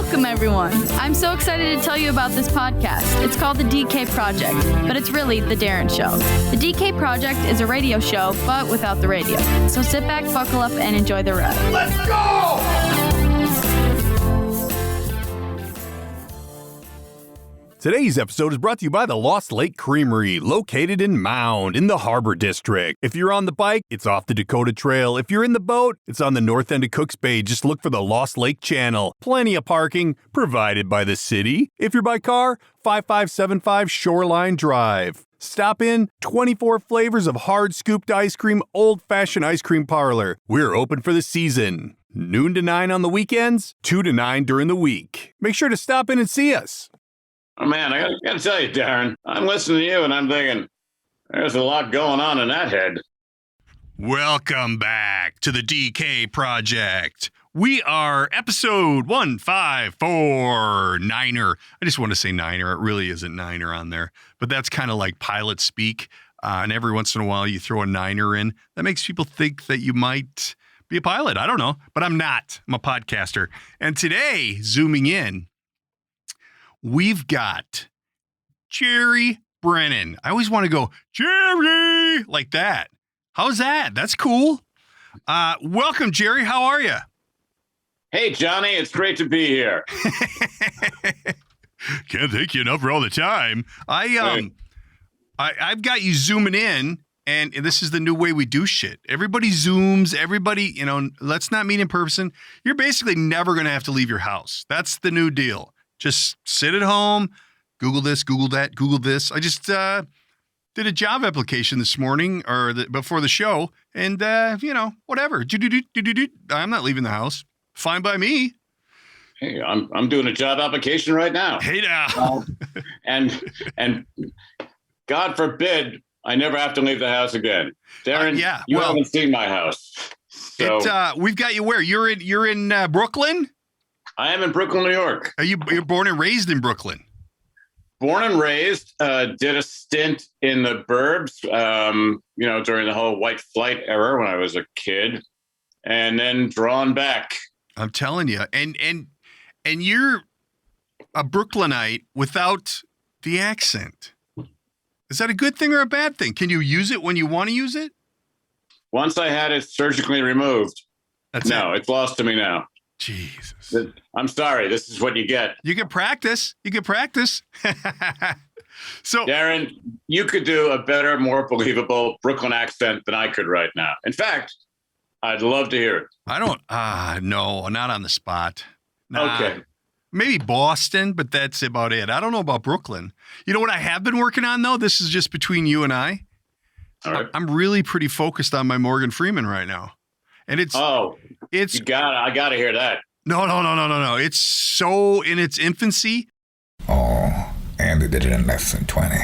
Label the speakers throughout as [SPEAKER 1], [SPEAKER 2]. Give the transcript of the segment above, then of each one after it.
[SPEAKER 1] Welcome, everyone. I'm so excited to tell you about this podcast. It's called The DK Project, but it's really The Darren Show. The DK Project is a radio show, but without the radio. So sit back, buckle up, and enjoy the ride.
[SPEAKER 2] Let's go!
[SPEAKER 3] Today's episode is brought to you by the Lost Lake Creamery, located in Mound in the Harbor District. If you're on the bike, it's off the Dakota Trail. If you're in the boat, it's on the north end of Cooks Bay. Just look for the Lost Lake Channel. Plenty of parking provided by the city. If you're by car, 5575 Shoreline Drive. Stop in, 24 flavors of hard scooped ice cream, old-fashioned ice cream parlor. We're open for the season. Noon to 9 on the weekends, 2 to 9 during the week. Make sure to stop in and see us.
[SPEAKER 4] Oh, man, I gotta tell you, Darren, I'm listening to you and I'm thinking, there's a lot going on in that head.
[SPEAKER 3] Welcome back to the DK Project. We are episode 154, Niner. I just want to say Niner. It really isn't Niner on there, but that's kind of like pilot speak. And every once in a while you throw a Niner in. That makes people think that you might be a pilot. I don't know, but I'm not. I'm a podcaster. And today, zooming in, we've got Gerry Brennan. I always want to go, Gerry, like that. How's that? That's cool. Welcome, Gerry. How are you?
[SPEAKER 4] Hey, Johnny, it's great to be here.
[SPEAKER 3] Can't thank you enough for all the time. I've got you zooming in, and this is the new way we do shit. Everybody zooms. Everybody, let's not meet in person. You're basically never going to have to leave your house. That's the new deal. Just sit at home, Google this, Google that, Google this. I just did a job application this morning or before the show, and, whatever. I'm not leaving the house. Fine by me.
[SPEAKER 4] Hey, I'm doing a job application right now.
[SPEAKER 3] Hey now.
[SPEAKER 4] And God forbid I never have to leave the house again. Darren, you haven't seen my house. So
[SPEAKER 3] we've got you where? You're in Brooklyn?
[SPEAKER 4] I am in Brooklyn, New York.
[SPEAKER 3] You're born and raised in Brooklyn?
[SPEAKER 4] Born and raised, did a stint in the burbs, during the whole white flight era when I was a kid, and then drawn back.
[SPEAKER 3] I'm telling you. And you're a Brooklynite without the accent. Is that a good thing or a bad thing? Can you use it when you want to use it?
[SPEAKER 4] Once I had it surgically removed. It's lost to me now.
[SPEAKER 3] Jesus.
[SPEAKER 4] I'm sorry. This is what you get.
[SPEAKER 3] You can practice. So,
[SPEAKER 4] Darren, you could do a better, more believable Brooklyn accent than I could right now. In fact, I'd love to hear it.
[SPEAKER 3] I don't, no, not on the spot. Nah,
[SPEAKER 4] okay.
[SPEAKER 3] Maybe Boston, but that's about it. I don't know about Brooklyn. You know what I have been working on, though? This is just between you and I.
[SPEAKER 4] All right.
[SPEAKER 3] I'm really pretty focused on my Morgan Freeman right now. And I
[SPEAKER 4] gotta hear that.
[SPEAKER 3] No. It's so in its infancy.
[SPEAKER 2] Oh, Andy did it in less than 20.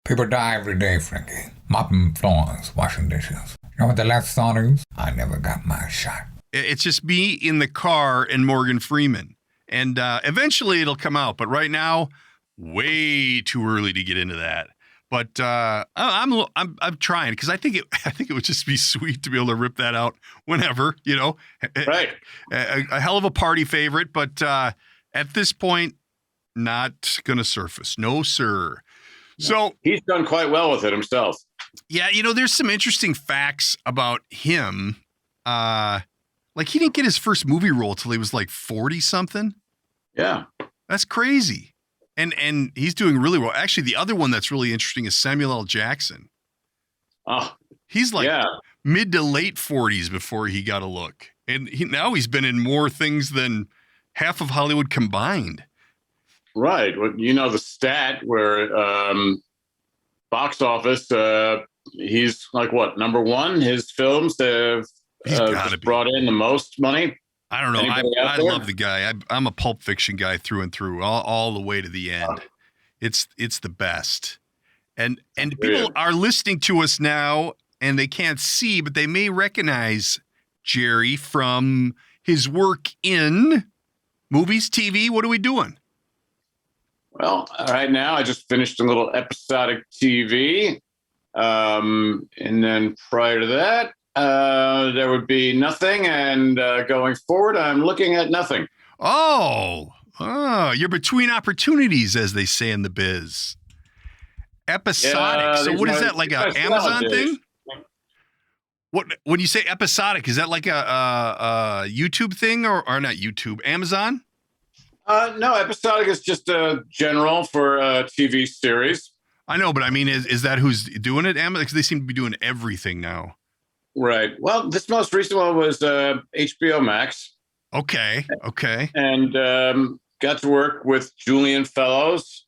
[SPEAKER 2] People die every day, Frankie. Mopping floors, washing dishes. You know what the last thought is? I never got my shot.
[SPEAKER 3] It's just me in the car and Morgan Freeman. And eventually it'll come out. But right now, way too early to get into that. But I'm trying because I think it would just be sweet to be able to rip that out whenever,
[SPEAKER 4] Right.
[SPEAKER 3] A hell of a party favorite, but at this point, not going to surface. No, sir. So
[SPEAKER 4] he's done quite well with it himself.
[SPEAKER 3] Yeah, there's some interesting facts about him. Like he didn't get his first movie role till he was like 40 something.
[SPEAKER 4] Yeah,
[SPEAKER 3] that's crazy. And he's doing really well. Actually, the other one that's really interesting is Samuel L. Jackson.
[SPEAKER 4] Oh,
[SPEAKER 3] he's like mid to late 40s before he got a look. And now he's been in more things than half of Hollywood combined.
[SPEAKER 4] Right. Well, the stat where box office, he's like what, number one? His films have brought in the most money.
[SPEAKER 3] I don't know. I love the guy. I'm a Pulp Fiction guy through and through, all the way to the end. It's the best. And people are listening to us now, and they can't see, but they may recognize Gerry from his work in movies, TV. What are we doing?
[SPEAKER 4] Well, right now I just finished a little episodic TV. And then prior to that, there would be nothing. And going forward, I'm looking at nothing.
[SPEAKER 3] Oh, Oh, you're between opportunities, as they say in the biz. Episodic.
[SPEAKER 4] Yeah,
[SPEAKER 3] So what is that, like an Amazon thing? What when you say episodic, is that like a YouTube thing or not YouTube? Amazon?
[SPEAKER 4] No, episodic is just a general for a TV series.
[SPEAKER 3] I know, but I mean, is that who's doing it? Amazon? Because they seem to be doing everything now.
[SPEAKER 4] Right. Well, this most recent one was HBO Max.
[SPEAKER 3] Okay.
[SPEAKER 4] And got to work with Julian Fellows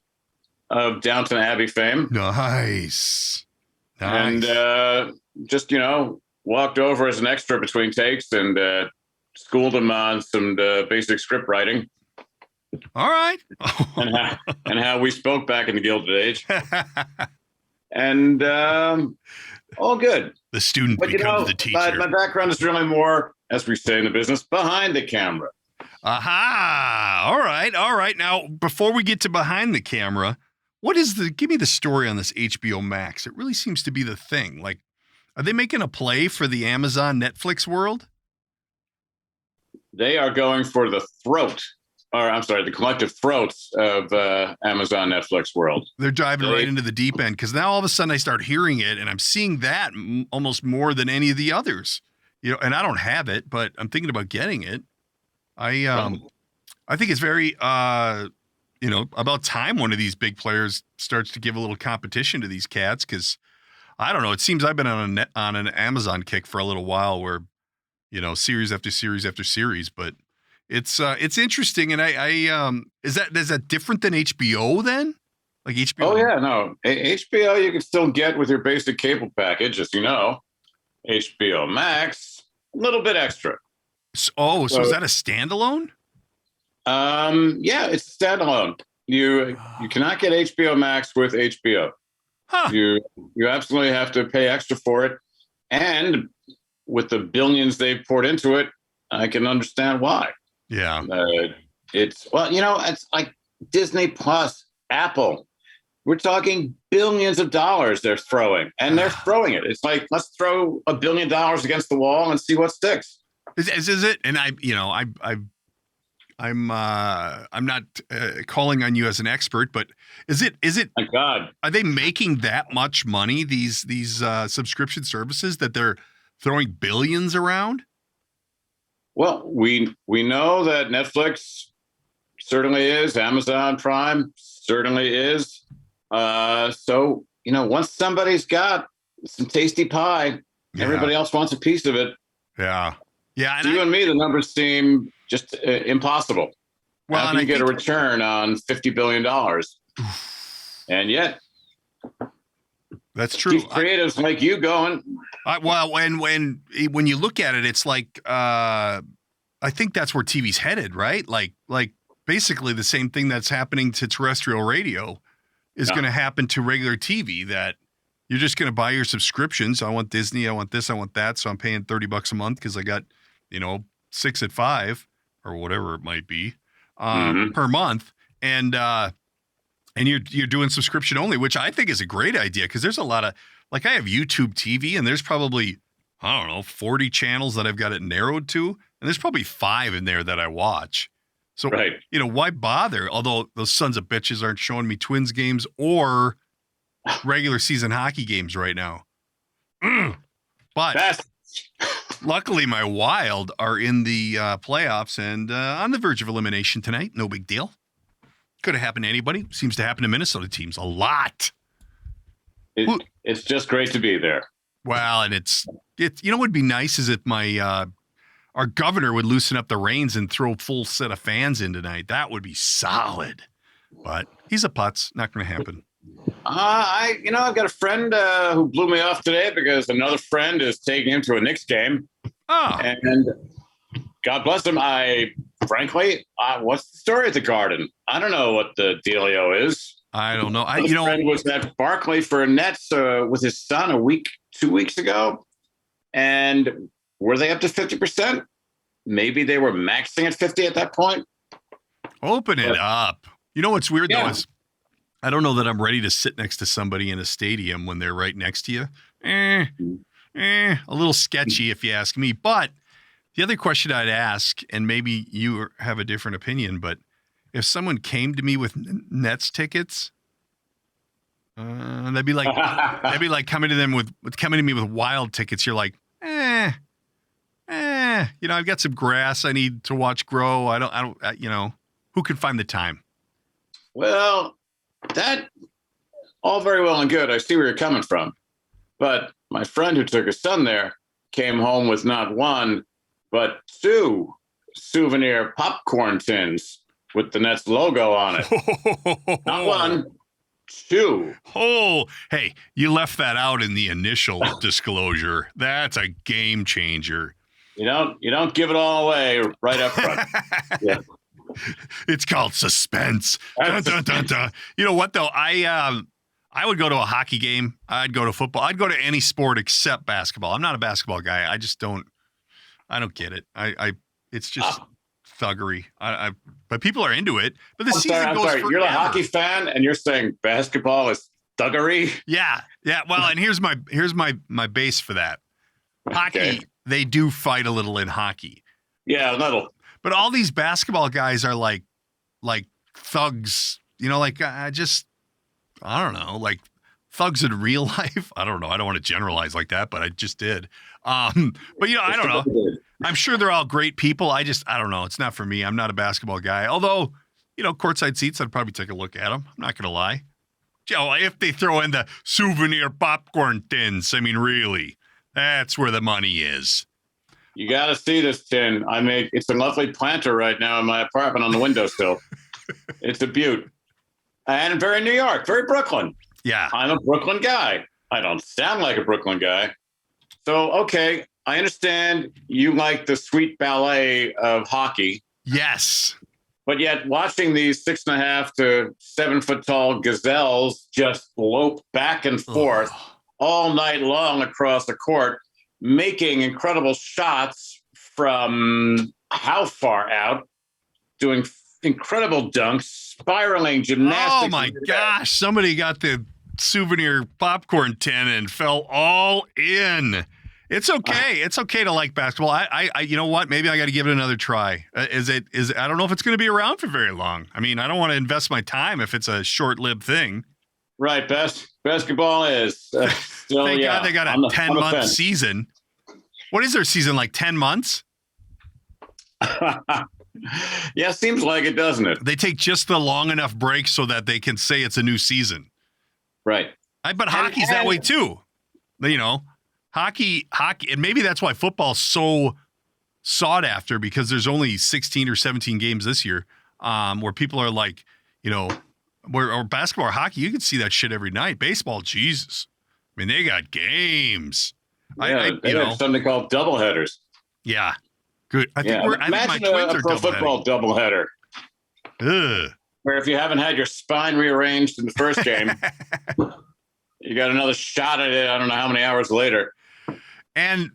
[SPEAKER 4] of Downton Abbey fame.
[SPEAKER 3] Nice.
[SPEAKER 4] And just, walked over as an extra between takes and schooled him on some basic script writing.
[SPEAKER 3] All right.
[SPEAKER 4] and how we spoke back in the Gilded Age. And all good.
[SPEAKER 3] The student becomes the teacher.
[SPEAKER 4] My background is really more, as we say in the business, behind the camera.
[SPEAKER 3] Aha. All right. Now, before we get to behind the camera, give me the story on this HBO Max. It really seems to be the thing. Like, are they making a play for the Amazon Netflix world?
[SPEAKER 4] They are going for the collective throats of Amazon Netflix world.
[SPEAKER 3] They're diving right into the deep end because now all of a sudden I start hearing it and I'm seeing that almost more than any of the others. And I don't have it, but I'm thinking about getting it. I think it's very about time one of these big players starts to give a little competition to these cats because I don't know. It seems I've been on an Amazon kick for a little while where series after series after series, but it's interesting. And is that different than HBO then? Like HBO?
[SPEAKER 4] Oh yeah, no. HBO you can still get with your basic cable package, as you know. HBO Max, a little bit extra.
[SPEAKER 3] So is that a standalone?
[SPEAKER 4] Yeah, it's a standalone. You cannot get HBO Max with HBO.
[SPEAKER 3] Huh.
[SPEAKER 4] You absolutely have to pay extra for it. And with the billions they've poured into it, I can understand why.
[SPEAKER 3] Yeah.
[SPEAKER 4] It's like Disney Plus, Apple. We're talking billions of dollars they're throwing, and they're throwing it. It's like, let's throw $1 billion against the wall and see what sticks.
[SPEAKER 3] Is it? And I'm not calling on you as an expert, but is it?
[SPEAKER 4] Thank God.
[SPEAKER 3] Are they making that much money? These subscription services that they're throwing billions around?
[SPEAKER 4] Well, we know that Netflix certainly is. Amazon Prime certainly is. So once somebody's got some tasty pie, everybody else wants a piece of it.
[SPEAKER 3] Yeah. Yeah.
[SPEAKER 4] To you and me, the numbers seem just impossible.
[SPEAKER 3] Well,
[SPEAKER 4] how can you get a return on $50 billion? And yet,
[SPEAKER 3] that's true.
[SPEAKER 4] keep creatives like you going.
[SPEAKER 3] When you look at it, it's like I think that's where TV's headed, right? Like basically the same thing that's happening to terrestrial radio is going to happen to regular TV. That you're just going to buy your subscriptions. I want Disney. I want this. I want that. So I'm paying $30 a month because I got 6 at 5 or whatever it might be per month, and you're doing subscription only, which I think is a great idea because there's a lot of I have YouTube TV and there's probably 40 channels that I've got it narrowed to, and there's probably 5 in there that I watch. So why bother? Although those sons of bitches aren't showing me Twins games or regular season hockey games right now. But luckily, my Wild are in the playoffs and on the verge of elimination tonight. No big deal. Could have happened to anybody. Seems to happen to Minnesota teams a lot.
[SPEAKER 4] It's just great to be there.
[SPEAKER 3] Well, and it's what would be nice is if our governor would loosen up the reins and throw a full set of fans in tonight. That would be solid. But he's a putz. Not going to happen.
[SPEAKER 4] I've got a friend who blew me off today because another friend is taking him to a Knicks game.
[SPEAKER 3] Oh.
[SPEAKER 4] And God bless him. Frankly, what's the story at the Garden? I don't know what the dealio is.
[SPEAKER 3] I don't know.
[SPEAKER 4] My friend was at Barclay for Nets with his son 2 weeks ago. And were they up to 50%? Maybe they were maxing at 50 at that point.
[SPEAKER 3] Open it up. You know what's weird though is I don't know that I'm ready to sit next to somebody in a stadium when they're right next to you. A little sketchy if you ask me. But the other question I'd ask, and maybe you have a different opinion, but if someone came to me with Nets tickets, that'd be like coming to me with Wild tickets. You're like, I've got some grass I need to watch grow. I don't, who can find the time?
[SPEAKER 4] Well, that all very well and good. I see where you're coming from. But my friend who took his son there came home with not one, but 2 souvenir popcorn tins with the Nets logo on it. Not 1, 2.
[SPEAKER 3] Oh, hey, you left that out in the initial disclosure. That's a game changer.
[SPEAKER 4] You don't give it all away right up front. Yeah.
[SPEAKER 3] It's called suspense. Dun, dun, dun, dun. You know what though? I would go to a hockey game. I'd go to football. I'd go to any sport except basketball. I'm not a basketball guy. I just don't. I don't get it. It's just thuggery. But people are into it. But the season goes forever.
[SPEAKER 4] You're a hockey fan, and you're saying basketball is thuggery?
[SPEAKER 3] Yeah. Well, and here's my base for that. Hockey,
[SPEAKER 4] Okay.
[SPEAKER 3] They do fight a little in hockey.
[SPEAKER 4] Yeah, a little.
[SPEAKER 3] But all these basketball guys are like thugs. I don't know, like thugs in real life. I don't know. I don't want to generalize like that, but I just did. But I don't know. I'm sure they're all great people. I don't know. It's not for me. I'm not a basketball guy. Although, courtside seats, I'd probably take a look at them. I'm not going to lie. If they throw in the souvenir popcorn tins, I mean, really, that's where the money is.
[SPEAKER 4] You got to see this tin. It's a lovely planter right now in my apartment on the windowsill. It's a beaut. And very New York, very Brooklyn.
[SPEAKER 3] Yeah.
[SPEAKER 4] I'm a Brooklyn guy. I don't sound like a Brooklyn guy. So, okay, I understand you like the sweet ballet of hockey.
[SPEAKER 3] Yes.
[SPEAKER 4] But yet watching these 6.5 to 7 foot tall gazelles just lope back and forth all night long across the court, making incredible shots from how far out, doing incredible dunks, spiraling gymnastics.
[SPEAKER 3] Oh my gosh, somebody got the souvenir popcorn tin and fell all in. It's okay. It's okay to like basketball. I you know what? Maybe I got to give it another try. I don't know if it's going to be around for very long. I mean, I don't want to invest my time if it's a short-lived thing.
[SPEAKER 4] Right. Basketball is still,
[SPEAKER 3] Thank God they got a 10-month season. What is their season, like 10 months?
[SPEAKER 4] Yeah, seems like it, doesn't it?
[SPEAKER 3] They take just the long enough break so that they can say it's a new season.
[SPEAKER 4] Right.
[SPEAKER 3] But hockey's that way too. Hockey, and maybe that's why football's so sought after, because there's only 16 or 17 games this year, where people are like, or basketball or hockey, you can see that shit every night. Baseball, Jesus. I mean, they got games.
[SPEAKER 4] Yeah, they have something called doubleheaders.
[SPEAKER 3] Yeah. Good. I think
[SPEAKER 4] Imagine
[SPEAKER 3] my twins
[SPEAKER 4] a
[SPEAKER 3] are
[SPEAKER 4] pro football doubleheader.
[SPEAKER 3] Ugh.
[SPEAKER 4] Where if you haven't had your spine rearranged in the first game, you got another shot at it. I don't know how many hours later.
[SPEAKER 3] And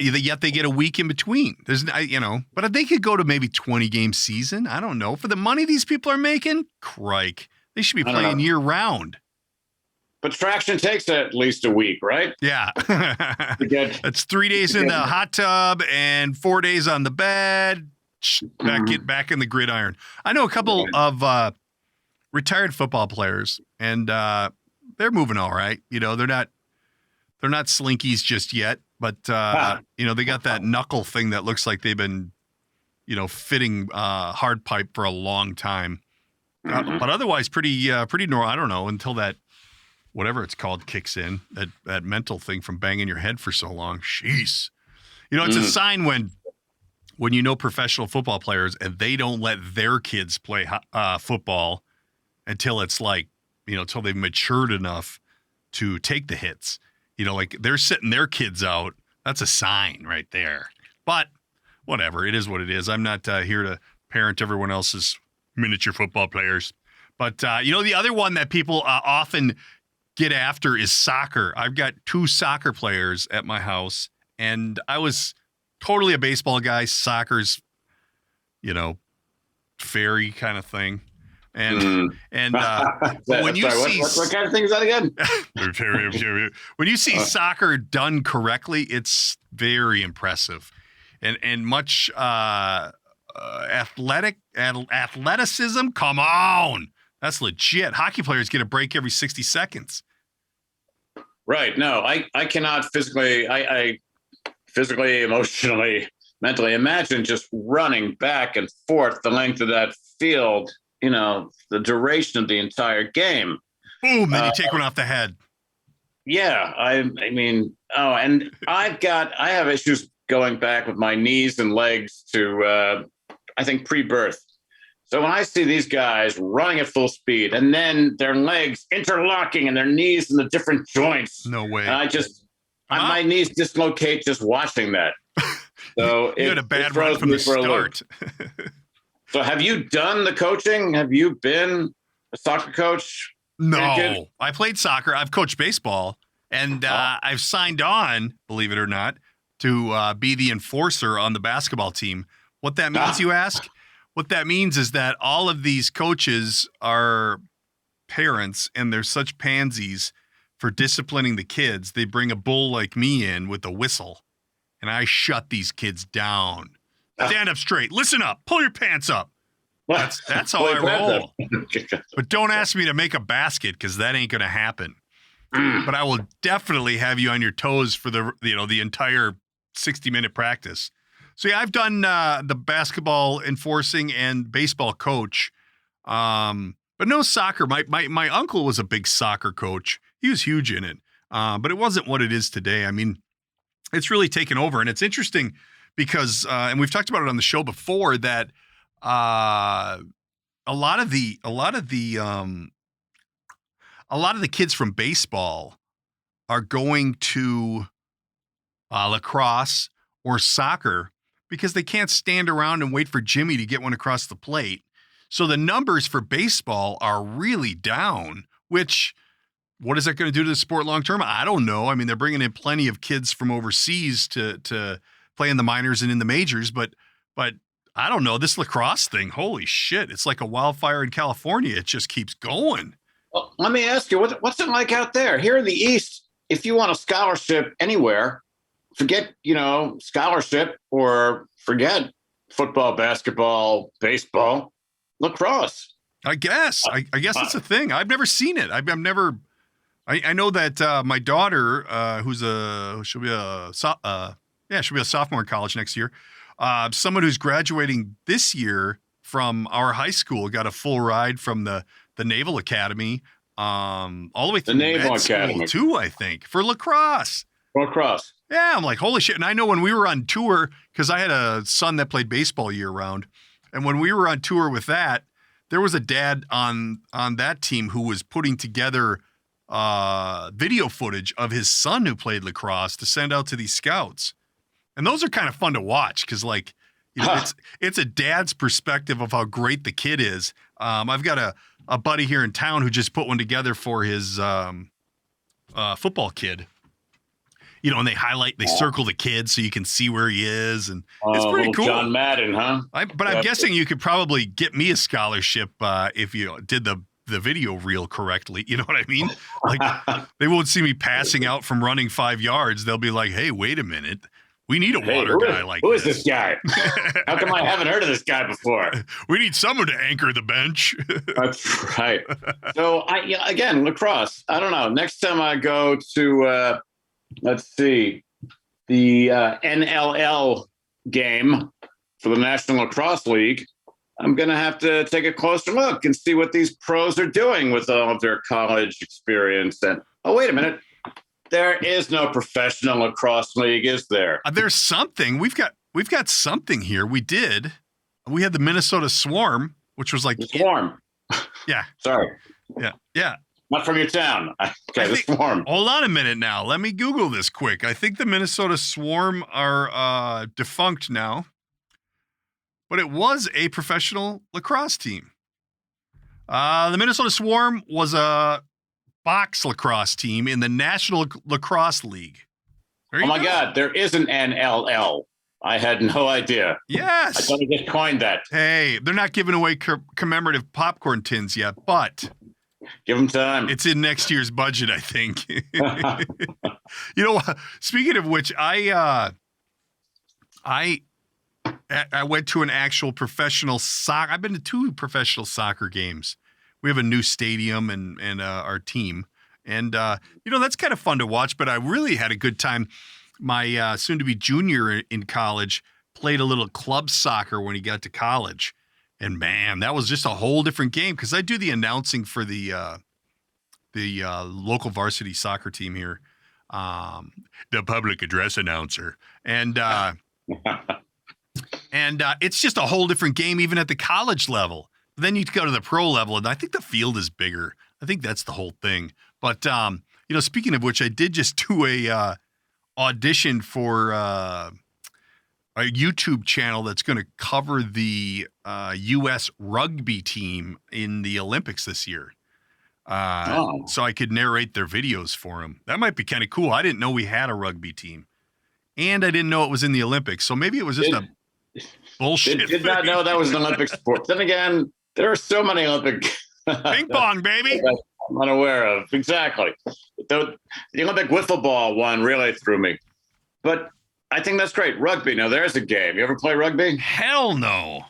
[SPEAKER 3] yet they get a week in between. There's, but they could go to maybe 20 game season. I don't know. For the money these people are making, crike, they should be playing year round.
[SPEAKER 4] But traction takes at least a week, right?
[SPEAKER 3] Yeah. That's 3 days in the hot tub and 4 days on the bed. Back in the gridiron. I know a couple of retired football players, and they're moving all right. They're not slinkies just yet, but they got that knuckle thing that looks like they've been, fitting hard pipe for a long time. But otherwise, pretty normal. I don't know, until that whatever it's called kicks in, that mental thing from banging your head for so long. Jeez. It's a sign when professional football players and they don't let their kids play football until it's like, until they've matured enough to take the hits. Like they're sitting their kids out. That's a sign right there. But whatever, it is what it is. I'm not here to parent everyone else's miniature football players. But, the other one that people often get after is soccer. I've got 2 soccer players at my house, and I was totally a baseball guy. Soccer's, fairy kind of thing. And when you see
[SPEAKER 4] what kind of thing is that again?
[SPEAKER 3] When you see soccer done correctly, it's very impressive, and much athleticism. Come on. That's legit. Hockey players get a break every 60 seconds.
[SPEAKER 4] Right. No, I cannot physically, emotionally, mentally imagine just running back and forth the length of that field, the duration of the entire game.
[SPEAKER 3] Boom, then you take one off the head.
[SPEAKER 4] Yeah. I mean, and I have issues going back with my knees and legs to, I think, pre-birth. So when I see these guys running at full speed and then their legs interlocking and their knees in the different joints.
[SPEAKER 3] No way.
[SPEAKER 4] And my knees dislocate just watching that. So
[SPEAKER 3] you had a bad run from the start.
[SPEAKER 4] So have you done the coaching? Have you been a soccer coach?
[SPEAKER 3] No, I played soccer. I've coached baseball, and I've signed on, believe it or not, to be the enforcer on the basketball team. What that means, you ask? What that means is that all of these coaches are parents, and they're such pansies for disciplining the kids. They bring a bull like me in with a whistle, and I shut these kids down. Stand up straight. Listen up. Pull your pants up. That's how I roll. But don't ask me to make a basket, because that ain't going to happen. But I will definitely have you on your toes for the entire 60-minute practice. So yeah, I've done the basketball enforcing and baseball coach, but no soccer. My uncle was a big soccer coach. He was huge in it, but it wasn't what it is today. I mean, it's really taken over, and it's interesting because, and we've talked about it on the show before, that a lot of the kids from baseball are going to lacrosse or soccer because they can't stand around and wait for Jimmy to get one across the plate. So the numbers for baseball are really down, which, what is that going to do to the sport long term? I don't know. I mean, they're bringing in plenty of kids from overseas to play in the minors and in the majors, but I don't know. This lacrosse thing, holy shit, it's like a wildfire in California. It just keeps going.
[SPEAKER 4] Well, let me ask you, what's it like out there? Here in the East, if you want a scholarship anywhere, forget, scholarship, or forget football, basketball, baseball, lacrosse.
[SPEAKER 3] I guess it's a thing. I've never seen it. I know that my daughter, she'll be a sophomore in college next year. Someone who's graduating this year from our high school got a full ride from the Naval Academy, all the way through the Naval Academy too, I think, for lacrosse.
[SPEAKER 4] Lacrosse.
[SPEAKER 3] Yeah, I'm like, holy shit. And I know when we were on tour, because I had a son that played baseball year round, and when we were on tour with that, there was a dad on that team who was putting together video footage of his son who played lacrosse to send out to these scouts. And those are kind of fun to watch because, it's a dad's perspective of how great the kid is. I've got a buddy here in town who just put one together for his football kid. And they circle the kid so you can see where he is, and it's pretty cool.
[SPEAKER 4] John Madden, huh?
[SPEAKER 3] I'm guessing you could probably get me a scholarship if you did the video reel correctly. You know what I mean? Like, they won't see me passing out from running 5 yards. They'll be like, "Hey, wait a minute. We need a water guy like this.
[SPEAKER 4] Who is this guy? How come I haven't heard of this guy before?
[SPEAKER 3] We need someone to anchor the bench."
[SPEAKER 4] That's right. So again, lacrosse. I don't know. Next time I go to, let's see, the NLL game for the National Lacrosse League, I'm going to have to take a closer look and see what these pros are doing with all of their college experience. And wait a minute. There is no professional lacrosse league, is there?
[SPEAKER 3] There's something. We've got something here. We had the Minnesota Swarm, which was like
[SPEAKER 4] the Swarm.
[SPEAKER 3] Yeah.
[SPEAKER 4] Sorry.
[SPEAKER 3] Yeah.
[SPEAKER 4] Not from your town. Okay, the Swarm.
[SPEAKER 3] Hold on a minute now. Let me Google this quick. I think the Minnesota Swarm are defunct now, but it was a professional lacrosse team. The Minnesota Swarm was a box lacrosse team in the National Lacrosse League.
[SPEAKER 4] Oh my God, there is an NLL. I had no idea.
[SPEAKER 3] Yes.
[SPEAKER 4] I thought I just coined that.
[SPEAKER 3] Hey, they're not giving away commemorative popcorn tins yet, but
[SPEAKER 4] give them time.
[SPEAKER 3] It's in next year's budget, I think. Speaking of which, I I went to an actual professional soccer. I've been to 2 professional soccer games. We have a new stadium and our team. And, that's kind of fun to watch, but I really had a good time. My soon-to-be junior in college played a little club soccer when he got to college. And, man, that was just a whole different game because I do the announcing for the local varsity soccer team here, the public address announcer. And it's just a whole different game even at the college level. Then you go to the pro level, and I think the field is bigger. I think that's the whole thing. But, speaking of which, I did just do a audition for a YouTube channel that's going to cover the U.S. rugby team in the Olympics this year. So I could narrate their videos for them. That might be kind of cool. I didn't know we had a rugby team. And I didn't know it was in the Olympics. So maybe it was just a bullshit.
[SPEAKER 4] Did not know that was an Olympic sport. Then again, there are so many Olympic.
[SPEAKER 3] Ping pong, baby.
[SPEAKER 4] I'm unaware of. Exactly. The Olympic wiffle ball one really threw me. But I think that's great. Rugby. Now, there's a game. You ever play rugby?
[SPEAKER 3] Hell no.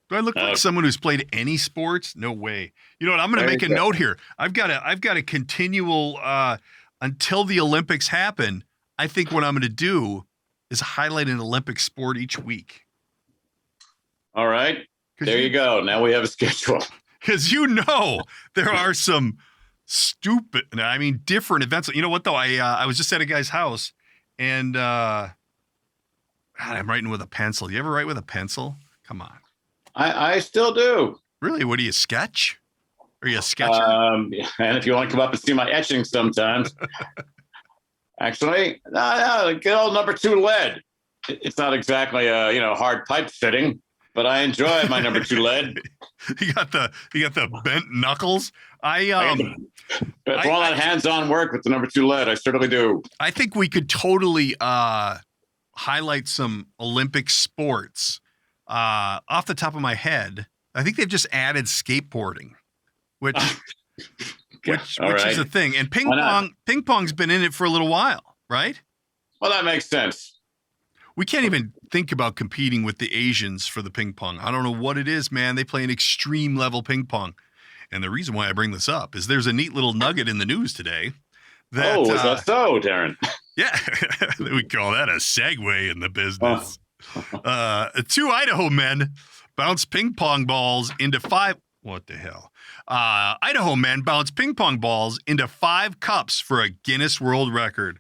[SPEAKER 3] Do I look like someone who's played any sports? No way. You know what? I'm going to make a note here. I've got a continual until the Olympics happen. I think what I'm going to do is highlight an Olympic sport each week.
[SPEAKER 4] All right. There you go. Now we have a schedule.
[SPEAKER 3] Because there are some different events. You know what, though? I was just at a guy's house, and I'm writing with a pencil. You ever write with a pencil? Come on.
[SPEAKER 4] I still do.
[SPEAKER 3] Really? What do you sketch? Are you a sketcher?
[SPEAKER 4] And if you want to come up and see my etching sometimes. Actually, good old number 2 lead. It's not exactly a hard pipe fitting, but I enjoy my number 2 lead.
[SPEAKER 3] You got the bent knuckles.
[SPEAKER 4] All that hands-on work with the number 2 lead, I certainly do.
[SPEAKER 3] I think we could totally highlight some Olympic sports. Off the top of my head, I think they've just added skateboarding, which is a thing. And ping pong's been in it for a little while, right?
[SPEAKER 4] Well, that makes sense.
[SPEAKER 3] We can't even think about competing with the Asians for the ping pong. I don't know what it is, man. They play an extreme level ping pong. And the reason why I bring this up is there's a neat little nugget in the news today.
[SPEAKER 4] Is that so, Darren?
[SPEAKER 3] Yeah. We call that a segue in the business. 2 Idaho men bounced ping pong balls into 5. What the hell? Idaho men bounced ping pong balls into 5 cups for a Guinness World Record.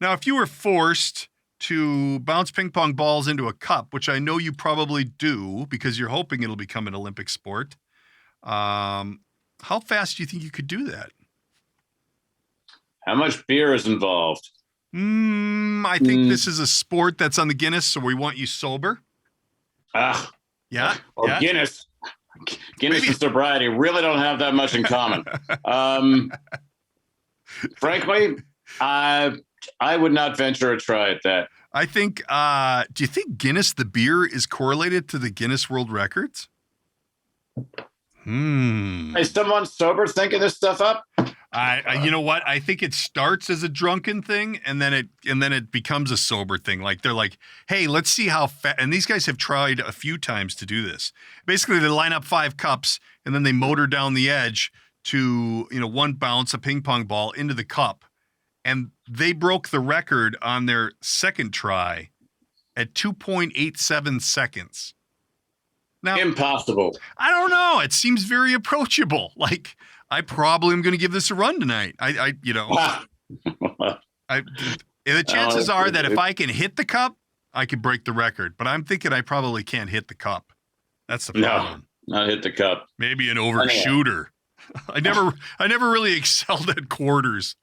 [SPEAKER 3] Now, if you were forced to bounce ping pong balls into a cup, which I know you probably do because you're hoping it'll become an Olympic sport, how fast do you think you could do that?
[SPEAKER 4] How much beer is involved?
[SPEAKER 3] I think this is a sport that's on the Guinness, so we want you sober. Yeah.
[SPEAKER 4] Or
[SPEAKER 3] yeah.
[SPEAKER 4] Guinness. Guinness and sobriety really don't have that much in common. Frankly, I would not venture a try at that.
[SPEAKER 3] I think, do you think Guinness, the beer, is correlated to the Guinness World Records?
[SPEAKER 4] Is someone sober thinking this stuff up?
[SPEAKER 3] You know what? I think it starts as a drunken thing, and then it becomes a sober thing. Like they're like, hey, let's see how fast. And these guys have tried a few times to do this. Basically, they line up 5 cups, and then they motor down the edge to one bounce a ping pong ball into the cup, and they broke the record on their second try at 2.87 seconds. Now,
[SPEAKER 4] impossible.
[SPEAKER 3] I don't know. It seems very approachable. Like, I probably am going to give this a run tonight. The chances are that if I can hit the cup, I could break the record. But I'm thinking I probably can't hit the cup. That's the problem.
[SPEAKER 4] No, not hit the cup.
[SPEAKER 3] Maybe an overshooter. I never really excelled at quarters.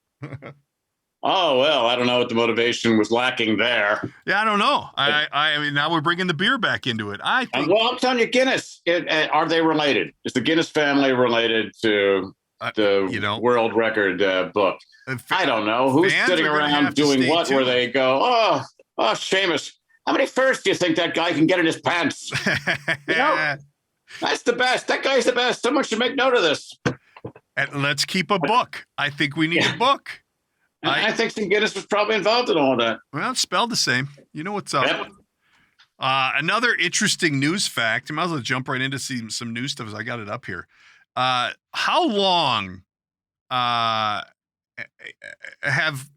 [SPEAKER 4] Oh, well, I don't know what the motivation was lacking there.
[SPEAKER 3] Yeah, I don't know. I mean, now we're bringing the beer back into it. I think.
[SPEAKER 4] Well, I'm telling you, Guinness. Are they related? Is the Guinness family related to the world record book? I don't know. Who's sitting around doing what? Where they go, oh, Seamus, how many firsts do you think that guy can get in his pants? That's the best. That guy's the best. Someone should make note of this.
[SPEAKER 3] And let's keep a book. I think we need a book.
[SPEAKER 4] I think some Guinness was probably involved in all that.
[SPEAKER 3] Well, it's spelled the same. You know what's up.
[SPEAKER 4] Yep.
[SPEAKER 3] Another interesting news fact. I might as well jump right into some news stuff as I got it up here. How long have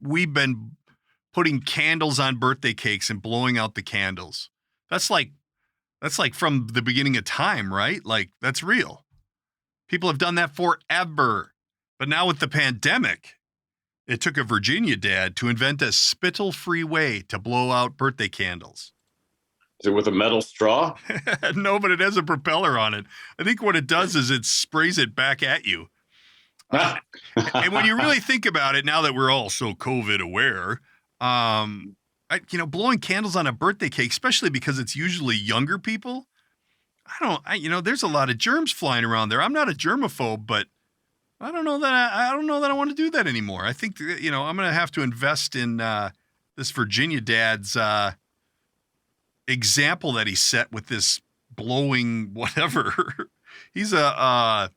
[SPEAKER 3] we been putting candles on birthday cakes and blowing out the candles? That's like from the beginning of time, right? Like, that's real. People have done that forever. But now with the pandemic, it took a Virginia dad to invent a spittle-free way to blow out birthday candles.
[SPEAKER 4] Is it with a metal straw?
[SPEAKER 3] No, but it has a propeller on it. I think what it does is it sprays it back at you. And when you really think about it, now that we're all so COVID aware, blowing candles on a birthday cake, especially because it's usually younger people, there's a lot of germs flying around there. I'm not a germaphobe, but I don't know that I want to do that anymore. I think, I'm going to have to invest in this Virginia dad's example that he set with this blowing whatever. He's a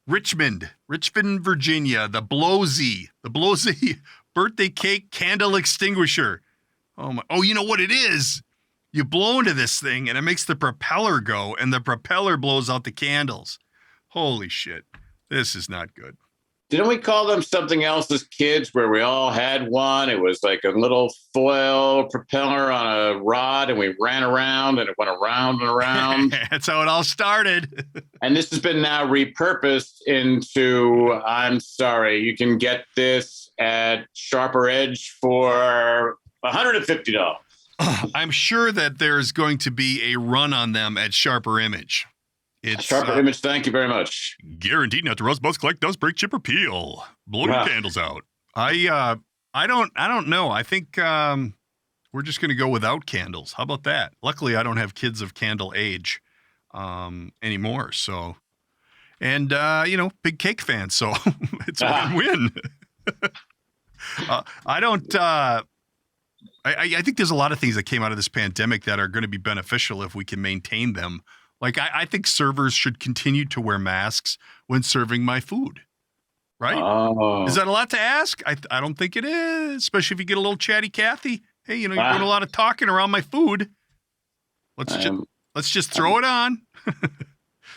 [SPEAKER 3] Richmond, Virginia, the Blowsy birthday cake candle extinguisher. Oh, you know what it is? You blow into this thing and it makes the propeller go, and the propeller blows out the candles. Holy shit. This is not good.
[SPEAKER 4] Didn't we call them something else as kids where we all had one? It was like a little foil propeller on a rod, and we ran around and it went around and around.
[SPEAKER 3] That's how it all started.
[SPEAKER 4] And this has been now repurposed into, I'm sorry, you can get this at Sharper Edge for $150.
[SPEAKER 3] I'm sure that there's going to be a run on them at Sharper Image. It's
[SPEAKER 4] Sharper Image, thank you very much.
[SPEAKER 3] Guaranteed not to rust, buzz, collect, dust, break, chip, or peel. Blow your candles out. I don't know. I think we're just going to go without candles. How about that? Luckily, I don't have kids of candle age anymore. So, and big cake fan. So it's a win-win. I think there's a lot of things that came out of this pandemic that are going to be beneficial if we can maintain them. Like, I think servers should continue to wear masks when serving my food, right?
[SPEAKER 4] Oh.
[SPEAKER 3] Is that a lot to ask? I don't think it is, especially if you get a little chatty Cathy. Hey, you're doing a lot of talking around my food. Let's just throw it on.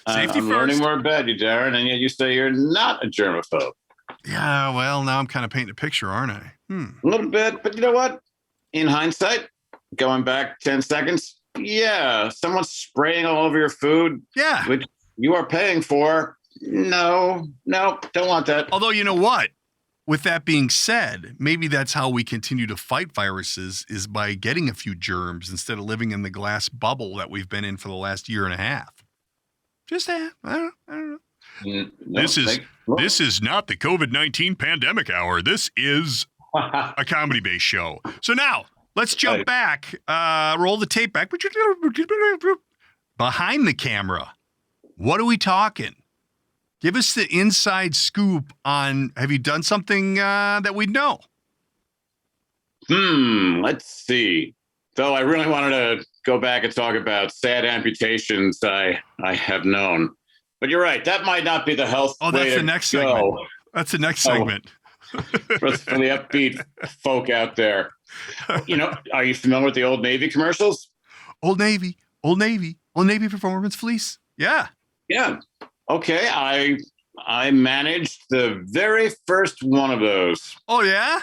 [SPEAKER 3] Safety
[SPEAKER 4] I'm
[SPEAKER 3] first.
[SPEAKER 4] learning more about you, Darren, and yet you say you're not a germaphobe.
[SPEAKER 3] Yeah, well, now I'm kind of painting a picture, aren't I?
[SPEAKER 4] A little bit, but you know what? In hindsight, going back 10 seconds, yeah, someone's spraying all over your food, which you are paying for. No, don't want that.
[SPEAKER 3] Although, you know what? With that being said, maybe that's how we continue to fight viruses, is by getting a few germs instead of living in the glass bubble that we've been in for the last year and a half. Just I don't know. This is not the COVID-19 pandemic hour. This is a comedy-based show. So now, let's jump back, roll the tape back. Behind the camera, what are we talking? Give us the inside scoop on, have you done something that we'd know?
[SPEAKER 4] Let's see. Though I really wanted to go back and talk about sad amputations I have known. But you're right. That might not be the health way
[SPEAKER 3] that's the
[SPEAKER 4] to
[SPEAKER 3] next
[SPEAKER 4] go.
[SPEAKER 3] segment. That's the next segment.
[SPEAKER 4] For the upbeat folk out there. Are you familiar with the Old Navy commercials?
[SPEAKER 3] Old Navy Performance Fleece. Yeah. Okay.
[SPEAKER 4] I managed the very first one of those.
[SPEAKER 3] Oh, yeah?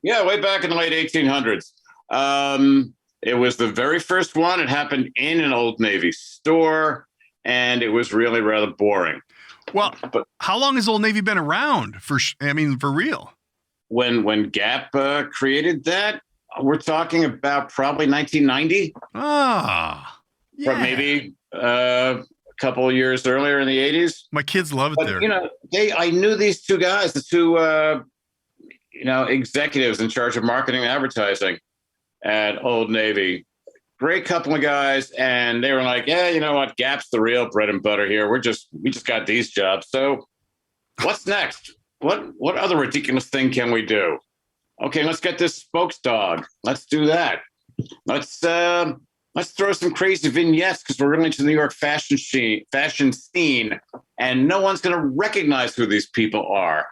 [SPEAKER 4] Yeah, way back in the late 1800s. It was the very first one. It happened in an Old Navy store, and it was really rather boring.
[SPEAKER 3] Well, but how long has Old Navy been around for real? When
[SPEAKER 4] Gap created that, we're talking about probably 1990.
[SPEAKER 3] Yeah.
[SPEAKER 4] But maybe a couple of years earlier in the 80s.
[SPEAKER 3] My kids love it there.
[SPEAKER 4] I knew these two guys, the two, executives in charge of marketing and advertising at Old Navy. Great couple of guys, and they were like, "Yeah, you know what? Gap's the real bread and butter here. We just got these jobs. So, what's next? What other ridiculous thing can we do? Okay, let's get this spokes dog. Let's do that. Let's throw some crazy vignettes because we're going to the New York fashion scene, and no one's going to recognize who these people are."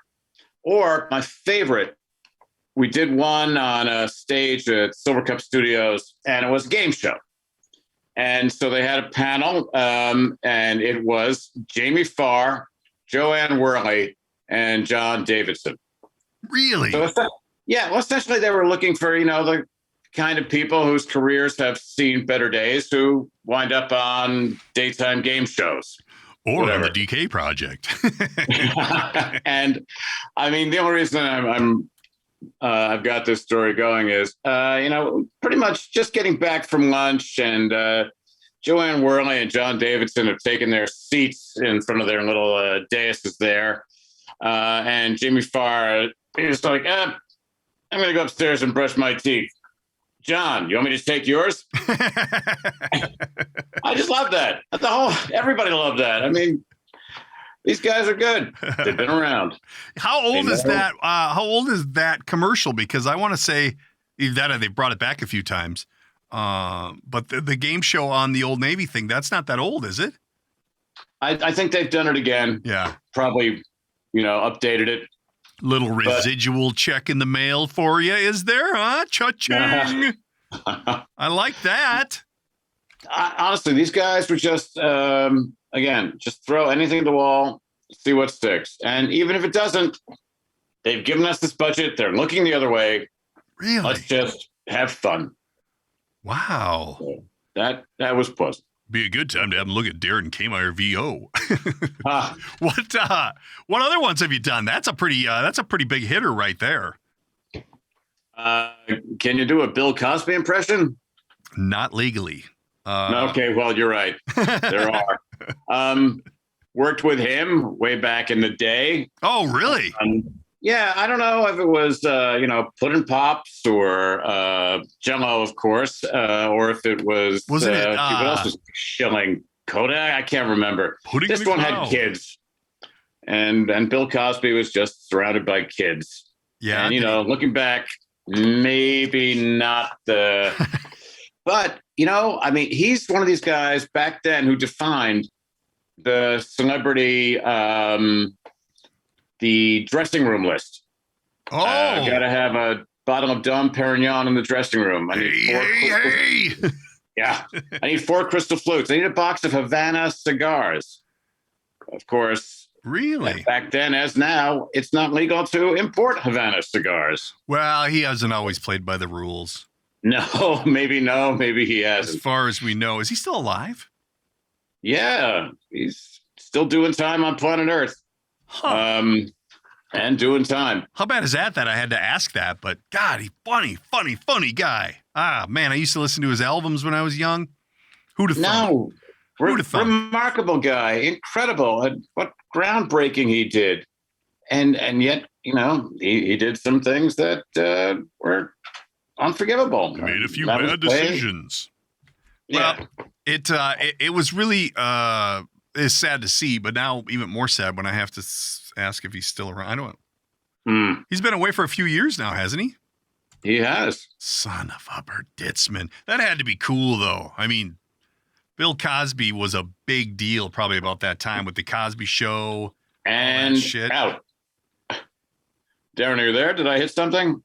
[SPEAKER 4] Or my favorite. We did one on a stage at Silver Cup Studios, and it was a game show. And so they had a panel, and it was Jamie Farr, Joanne Worley, and John Davidson.
[SPEAKER 3] Really?
[SPEAKER 4] So essentially they were looking for, the kind of people whose careers have seen better days who wind up on daytime game shows.
[SPEAKER 3] Or
[SPEAKER 4] whatever.
[SPEAKER 3] on the DK Project.
[SPEAKER 4] And I mean, the only reason I've got this story going is, pretty much just getting back from lunch, and Joanne Worley and John Davidson have taken their seats in front of their little daises there. And Jamie Farr is like, I'm going to go upstairs and brush my teeth. John, you want me to take yours? I just love that. Everybody loved that. I mean, these guys are good. They've been around.
[SPEAKER 3] How old is that? How old is that commercial? Because I want to say that they brought it back a few times. But the game show on the Old Navy thing, that's not that old, is it?
[SPEAKER 4] I think they've done it again.
[SPEAKER 3] Yeah.
[SPEAKER 4] Probably, updated it.
[SPEAKER 3] Little residual check in the mail for you, is there? Huh? Cha-ching. I like that.
[SPEAKER 4] Honestly, these guys were just, again, just throw anything at the wall, see what sticks. And even if it doesn't, they've given us this budget. They're looking the other way.
[SPEAKER 3] Really?
[SPEAKER 4] Let's just have fun.
[SPEAKER 3] Wow.
[SPEAKER 4] So that was pleasant.
[SPEAKER 3] Be a good time to have them look at Darren Kmeyer VO. What other ones have you done? That's a pretty big hitter right there.
[SPEAKER 4] Can you do a Bill Cosby impression?
[SPEAKER 3] Not legally.
[SPEAKER 4] Okay, well, you're right. There are. Worked with him way back in the day.
[SPEAKER 3] Oh, really?
[SPEAKER 4] Yeah, I don't know if it was, Puddin' Pops or Jell-O, of course, or if it was
[SPEAKER 3] it?
[SPEAKER 4] What else was shilling? Kodak? I can't remember. This one had kids, and Bill Cosby was just surrounded by kids.
[SPEAKER 3] Yeah,
[SPEAKER 4] and looking back, maybe not the, but he's one of these guys back then who defined the celebrity. The dressing room list.
[SPEAKER 3] Oh,
[SPEAKER 4] gotta have a bottle of Dom Perignon in the dressing room. I need Yeah, I need 4 crystal flutes. I need a box of Havana cigars. Of course,
[SPEAKER 3] really.
[SPEAKER 4] Back then, as now, it's not legal to import Havana cigars.
[SPEAKER 3] Well, he hasn't always played by the rules.
[SPEAKER 4] No, maybe he hasn't.
[SPEAKER 3] As far as we know, is he still alive?
[SPEAKER 4] Yeah, he's still doing time on planet Earth.
[SPEAKER 3] Huh.
[SPEAKER 4] And doing time.
[SPEAKER 3] How bad is that I had to ask that? But God, he's funny guy. Ah, man, I used to listen to his albums when I was young. Who'd have thought?
[SPEAKER 4] No, remarkable guy, incredible. And what groundbreaking he did. And yet, he did some things that were unforgivable.
[SPEAKER 3] He made a few bad decisions.
[SPEAKER 4] Yeah.
[SPEAKER 3] Well, it was really it's sad to see, but now even more sad when I have to ask if he's still around. I don't know. He's been away for a few years now, hasn't he?
[SPEAKER 4] He has.
[SPEAKER 3] Son of a Berditzman. That had to be cool, though. I mean, Bill Cosby was a big deal probably about that time with the Cosby Show.
[SPEAKER 4] And
[SPEAKER 3] shit.
[SPEAKER 4] Out. Darren, are you there? Did I hit something?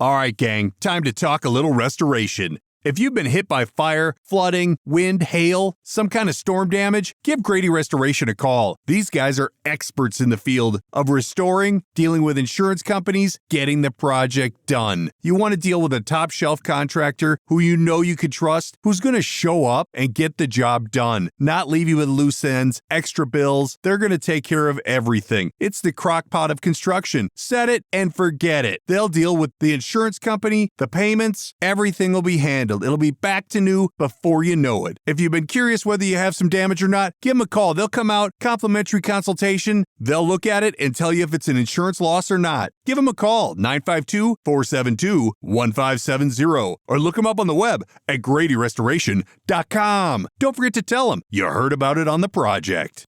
[SPEAKER 5] All right, gang, time to talk a little restoration. If you've been hit by fire, flooding, wind, hail, some kind of storm damage, give Grady Restoration a call. These guys are experts in the field of restoring, dealing with insurance companies, getting the project done. You want to deal with a top shelf contractor who you can trust, who's going to show up and get the job done, not leave you with loose ends, extra bills. They're going to take care of everything. It's the crock pot of construction. Set it and forget it. They'll deal with the insurance company, the payments, everything will be handled. It'll be back to new before you know it. If you've been curious whether you have some damage or not, give them a call. They'll come out, complimentary consultation. They'll look at it and tell you if it's an insurance loss or not. Give them a call, 952-472-1570, or look them up on the web at GradyRestoration.com. Don't forget to tell them you heard about it on the project.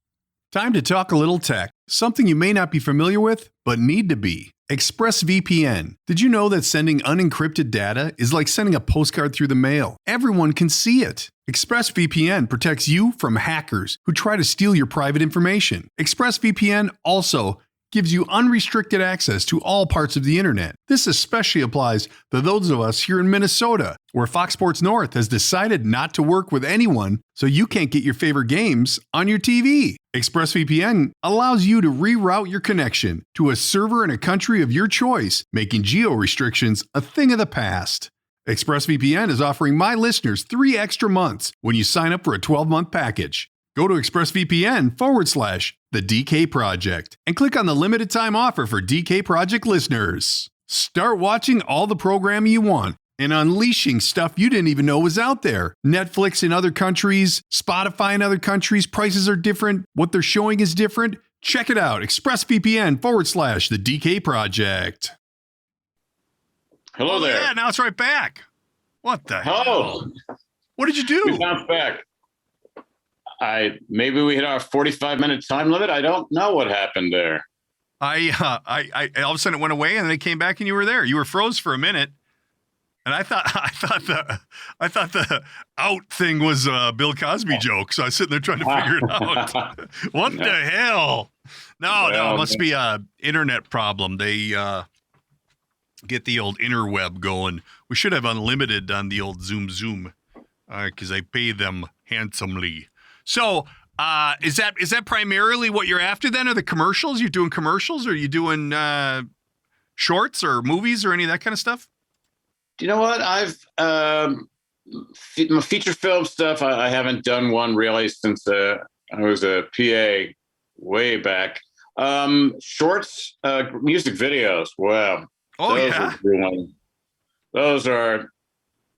[SPEAKER 3] Time to talk a little tech. Something you may not be familiar with, but need to be. Expressvpn. Did you know that sending unencrypted data is like sending a postcard through the mail? Everyone can see it. Expressvpn protects you from hackers who try to steal your private information. Expressvpn also
[SPEAKER 5] gives you unrestricted access to all parts of the internet. This especially applies to those of us here in Minnesota, where Fox Sports North has decided not to work with anyone, so you can't get your favorite games on your TV. ExpressVPN allows you to reroute your connection to a server in a country of your choice, making geo-restrictions a thing of the past. ExpressVPN is offering my listeners 3 extra months when you sign up for a 12-month package. Go to expressvpn/The DK Project and click on the limited time offer for DK Project listeners. Start watching all the programming you want and unleashing stuff you didn't even know was out there. Netflix in other countries, Spotify in other countries, prices are different. What they're showing is different. Check it out. expressvpn/The DK Project.
[SPEAKER 4] Hello there.
[SPEAKER 3] Yeah, now it's right back. What the hell?
[SPEAKER 4] Oh,
[SPEAKER 3] What did you do?
[SPEAKER 4] we bounced back. Maybe we hit our 45-minute time limit. I don't know what happened there.
[SPEAKER 3] I all of a sudden it went away and then it came back and you were there. You were froze for a minute. And I thought the out thing was a Bill Cosby joke. So I was sitting there trying to figure it out. What the hell? No, it must be a internet problem. They get the old interweb going. We should have unlimited on the old Zoom, because I pay them handsomely. So, is that primarily what you're after then? Are the commercials? You're doing commercials, or are you doing shorts or movies or any of that kind of stuff?
[SPEAKER 4] Do you know what? I've my feature film stuff. I haven't done one really since I was a PA way back. Shorts, music videos. Wow.
[SPEAKER 3] Oh,
[SPEAKER 4] those
[SPEAKER 3] yeah.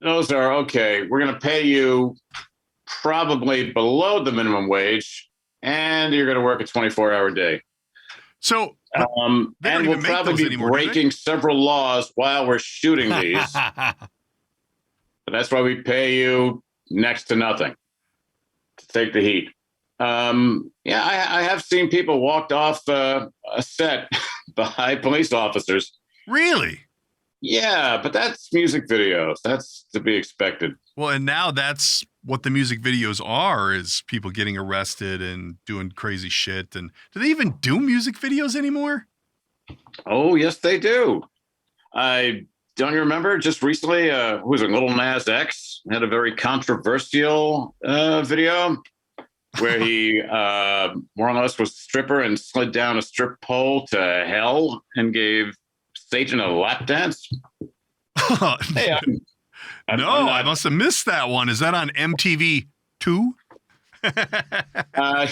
[SPEAKER 4] Those are okay. We're going to pay you probably below the minimum wage, and you're going to work a 24-hour day.
[SPEAKER 3] So,
[SPEAKER 4] and we'll probably be breaking several laws while we're shooting these. But that's why we pay you next to nothing to take the heat. I have seen people walked off a set by police officers.
[SPEAKER 3] Really?
[SPEAKER 4] Yeah, but that's music videos. That's to be expected.
[SPEAKER 3] Well, and now that's what the music videos are, is people getting arrested and doing crazy shit. And do they even do music videos anymore?
[SPEAKER 4] Oh, yes, they do. Don't you remember just recently, who was it, Little Nas X had a very controversial video where he more or less was a stripper and slid down a strip pole to hell and gave Satan a lap dance. Hey,
[SPEAKER 3] I must have missed that one. Is that on MTV 2?
[SPEAKER 4] I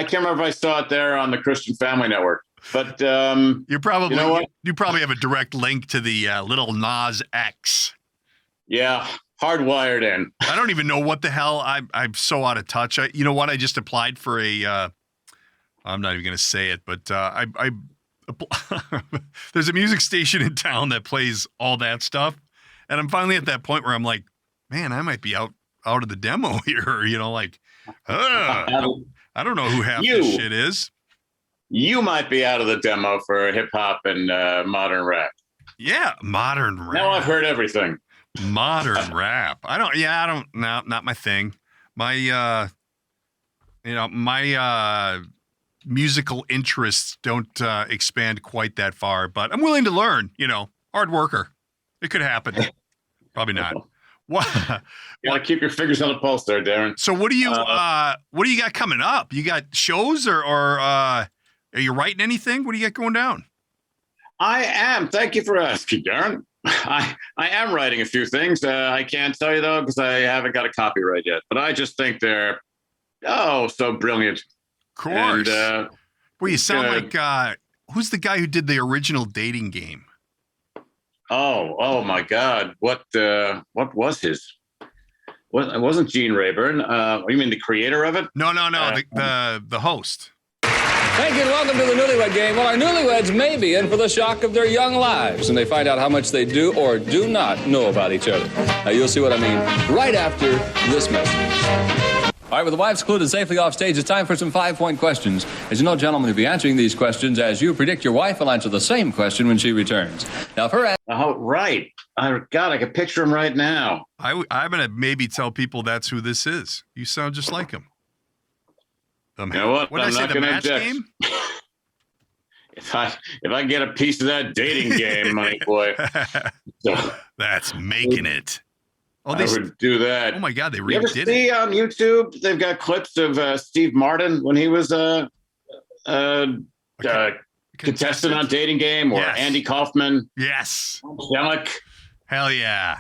[SPEAKER 4] can't remember if I saw it there on the Christian Family Network, but
[SPEAKER 3] you probably have a direct link to the Little Nas X.
[SPEAKER 4] Yeah, hardwired in.
[SPEAKER 3] I don't even know what the hell. I'm so out of touch. You know what? I just applied for a. I'm not even going to say it, but there's a music station in town that plays all that stuff. And I'm finally at that point where I'm like, man, I might be out of the demo here. You know, like, I don't know who half this shit is.
[SPEAKER 4] You might be out of the demo for hip hop and modern rap.
[SPEAKER 3] Yeah, modern rap.
[SPEAKER 4] Now I've heard everything.
[SPEAKER 3] Modern rap. No, not my thing. My musical interests don't expand quite that far, but I'm willing to learn, hard worker. It could happen. Probably not. What?
[SPEAKER 4] You gotta keep your fingers on the pulse there, Darren.
[SPEAKER 3] So what do you got coming up? You got shows or are you writing anything? What do you got going down?
[SPEAKER 4] I am. Thank you for asking, Darren. I am writing a few things. I can't tell you though, because I haven't got a copyright yet, but I just think they're so brilliant.
[SPEAKER 3] Of course.
[SPEAKER 4] And,
[SPEAKER 3] well, you sound like who's the guy who did the original Dating Game?
[SPEAKER 4] Oh my God! What was his? It wasn't Gene Rayburn. You mean the creator of it?
[SPEAKER 3] No. The host.
[SPEAKER 6] Thank you and welcome to the Newlywed Game. Well, our newlyweds may be in for the shock of their young lives, and they find out how much they do or do not know about each other. Now, you'll see what I mean right after this message. All right, with the wives secluded safely off stage, it's time for some 5-point questions. As you know, gentlemen, you'll be answering these questions as you predict your wife will answer the same question when she returns. Now,
[SPEAKER 4] right. I can picture him right now.
[SPEAKER 3] I'm going to maybe tell people that's who this is. You sound just like him.
[SPEAKER 4] You know what?
[SPEAKER 3] What did I say, the match game?
[SPEAKER 4] if I get a piece of that dating game, money boy, so
[SPEAKER 3] that's making it. Oh,
[SPEAKER 4] I would do that.
[SPEAKER 3] Oh my God, they
[SPEAKER 4] You ever
[SPEAKER 3] redid
[SPEAKER 4] see
[SPEAKER 3] it.
[SPEAKER 4] on YouTube? They've got clips of Steve Martin when he was a contestant on Dating Game, or
[SPEAKER 3] Yes.
[SPEAKER 4] Andy Kaufman.
[SPEAKER 3] Yes.
[SPEAKER 4] Angelic.
[SPEAKER 3] Hell yeah.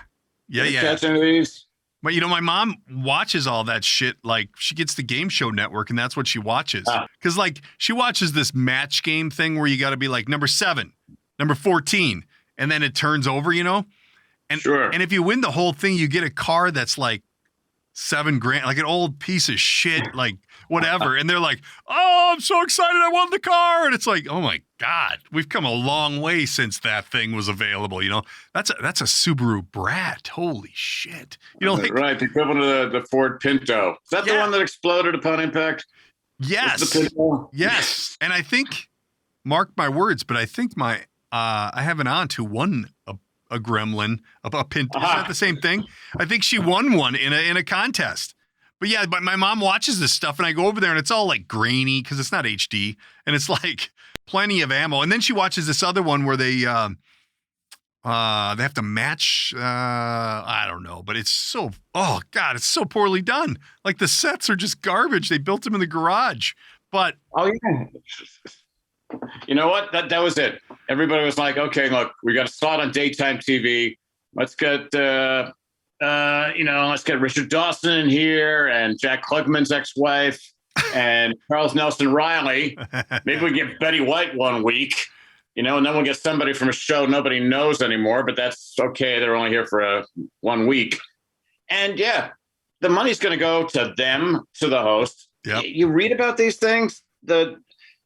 [SPEAKER 3] Yeah,
[SPEAKER 4] You
[SPEAKER 3] yeah.
[SPEAKER 4] catch any of these?
[SPEAKER 3] But my mom watches all that shit. Like, she gets the Game Show Network, and that's what she watches. Because, like, she watches this match game thing where you got to be like number 7, number 14, and then it turns over, And,
[SPEAKER 4] Sure.
[SPEAKER 3] And if you win the whole thing, you get a car that's like $7,000, like an old piece of shit, like whatever. And they're like, "Oh, I'm so excited! I won the car!" And it's like, "Oh my God, we've come a long way since that thing was available." That's a Subaru Brat. Holy shit! Like,
[SPEAKER 4] right, the equivalent of the Ford Pinto. Is that the one that exploded upon impact?
[SPEAKER 3] Yes.
[SPEAKER 4] The Pinto?
[SPEAKER 3] Yes. And I think, mark my words, but I think I have an aunt who won a Gremlin, a Pinto. Is that the same thing? I think she won one in a contest. But yeah, but my mom watches this stuff, and I go over there, and it's all like grainy because it's not HD, and it's like plenty of ammo. And then she watches this other one where they have to match. I don't know, but it's so. Oh God, it's so poorly done. Like, the sets are just garbage. They built them in the garage, but
[SPEAKER 4] yeah. You know what? That was it. Everybody was like, "Okay, look, we got a slot on daytime TV. Let's get let's get Richard Dawson in here, and Jack Klugman's ex-wife, and Charles Nelson Riley. Maybe we get Betty White one week, and then we'll get somebody from a show nobody knows anymore. But that's okay. They're only here for 1 week, and yeah, the money's going to go to them, to the host.
[SPEAKER 3] Yep.
[SPEAKER 4] You read about these things.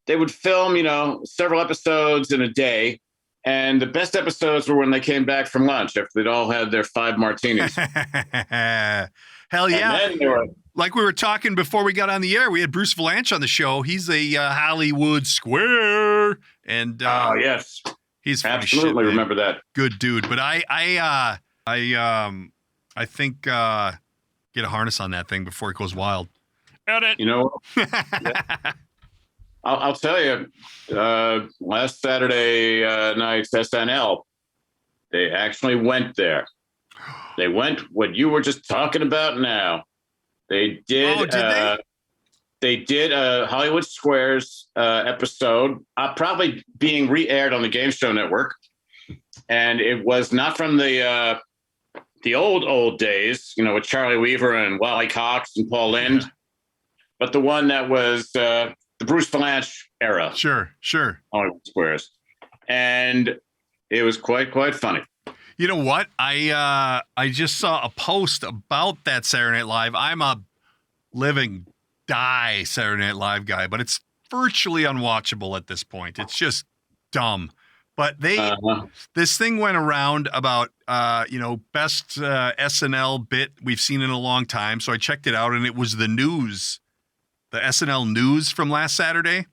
[SPEAKER 4] They would film, several episodes in a day. And the best episodes were when they came back from lunch after they'd all had their 5 martinis.
[SPEAKER 3] Hell yeah.
[SPEAKER 4] And then
[SPEAKER 3] like we were talking before we got on the air, we had Bruce Valanche on the show. He's a Hollywood square. And
[SPEAKER 4] yes.
[SPEAKER 3] He's funny
[SPEAKER 4] absolutely
[SPEAKER 3] shit,
[SPEAKER 4] remember that.
[SPEAKER 3] Good dude. But I think get a harness on that thing before it goes wild. Edit.
[SPEAKER 4] I'll tell you, last Saturday night's SNL, they actually went there. They went what you were just talking about now. They did.
[SPEAKER 3] Oh, did
[SPEAKER 4] they did a Hollywood Squares episode, probably being re-aired on the Game Show Network, and it was not from the old days, with Charlie Weaver and Wally Cox and Paul Lynde, but the one that was the Bruce Valanche era.
[SPEAKER 3] Sure.
[SPEAKER 4] Hollywood Squares. And it was quite funny.
[SPEAKER 3] You know what? I just saw a post about that Saturday Night Live. I'm a die Saturday Night Live guy, but it's virtually unwatchable at this point. It's just dumb. But this thing went around about, best SNL bit we've seen in a long time. So I checked it out, and it was the news. The SNL news from last Saturday.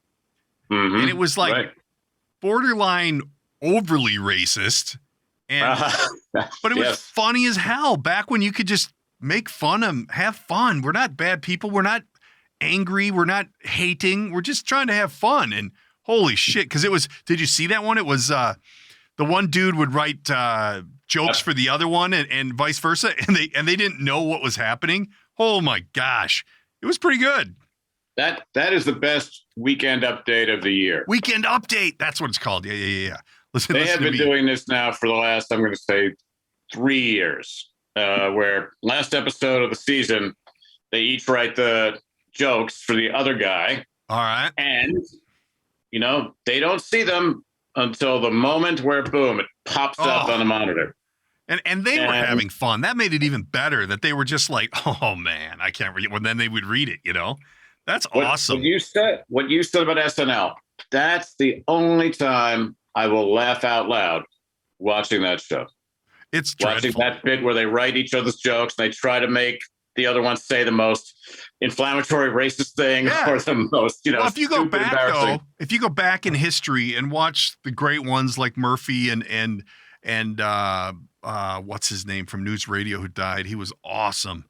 [SPEAKER 4] Mm-hmm.
[SPEAKER 3] And it was like borderline overly racist. And but it was funny as hell back when you could just make fun and have fun. We're not bad people. We're not angry. We're not hating. We're just trying to have fun. And holy shit, because it was, did you see that one? It was the one dude would write jokes for the other one and vice versa. And they didn't know what was happening. Oh my gosh. It was pretty good.
[SPEAKER 4] That is the best weekend update of the year.
[SPEAKER 3] Weekend update. That's what it's called. Yeah.
[SPEAKER 4] They have been doing this now for the last, I'm going to say, 3 years, where last episode of the season, they each write the jokes for the other guy.
[SPEAKER 3] All right.
[SPEAKER 4] And, they don't see them until the moment where, boom, it pops up on the monitor.
[SPEAKER 3] And they were having fun. That made it even better that they were just like, oh, man, I can't read it. Well, then they would read it, That's awesome.
[SPEAKER 4] What you said about SNL, that's the only time I will laugh out loud watching that show.
[SPEAKER 3] It's
[SPEAKER 4] watching
[SPEAKER 3] dreadful.
[SPEAKER 4] That bit where they write each other's jokes and they try to make the other one say the most inflammatory racist thing or the most,
[SPEAKER 3] well, if you go back in history and watch the great ones like Murphy and what's his name from News Radio who died, he was awesome.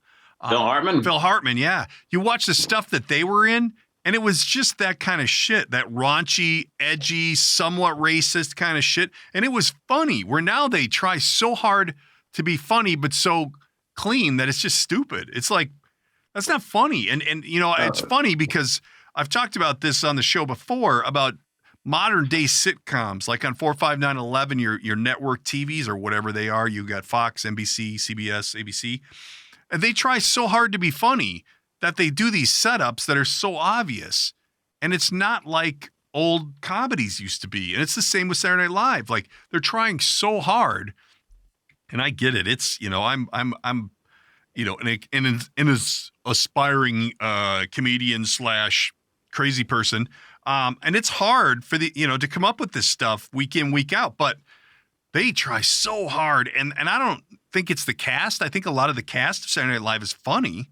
[SPEAKER 4] Phil Hartman?
[SPEAKER 3] Phil Hartman, yeah. You watch the stuff that they were in, And it was just that kind of shit, that raunchy, edgy, somewhat racist kind of shit. And it was funny, where now they try so hard to be funny, but so clean that it's just stupid. It's like, that's not funny. And it's funny because I've talked about this on the show before about modern day sitcoms, like on 4, 5, 9, 11, your network TVs or whatever they are. You got Fox, NBC, CBS, ABC. And they try so hard to be funny that they do these setups that are so obvious. And it's not like old comedies used to be. And it's the same with Saturday Night Live. Like, they're trying so hard. And I get it. It's, I'm an aspiring comedian / crazy person. And it's hard for to come up with this stuff week in, week out, but they try so hard. And I don't think it's the cast. I think a lot of the cast of Saturday Night Live is funny,